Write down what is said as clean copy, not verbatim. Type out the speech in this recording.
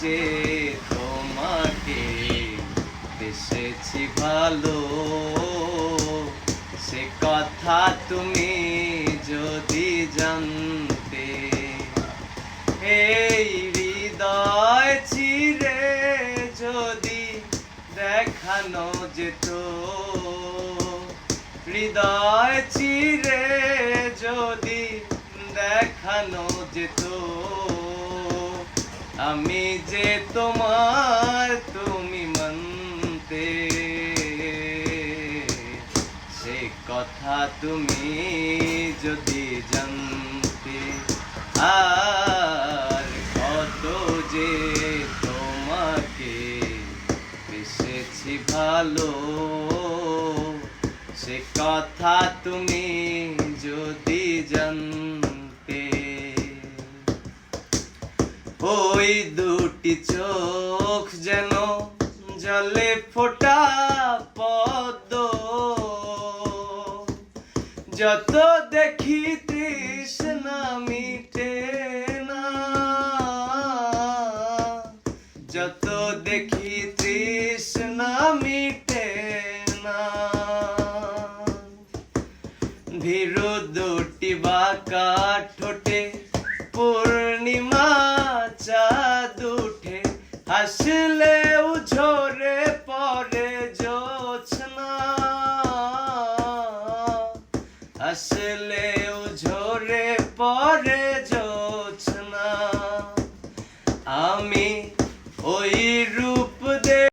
যে তোমাকে বেসেছি ভালো, সে কথা তুমি যদি জানতে। এই হৃদয় চিরে যদি দেখানো যেত, হৃদয় চিরে যদি দেখানো যেত, আমি যে তোমার তুমি মানতে, সে কথা তুমি যদি জানতে। আর কত যে তোমাকে বেসেছি ভালো, সে কথা তুমি যদি জানতে। ওই দুটি চোখ যেন জলে ফোটা পদ্ম, যত দেখি তৃষ্ণা মিটে না, যত দেখি তৃষ্ণা মিটে না। ভীরু দুটি বাঁকা ঠোঁটে পূর্ণিমা চাঁদ উঠে, হাসলেও ঝরে পড়ে জোছনা, হাসলেও ঝরে পড়ে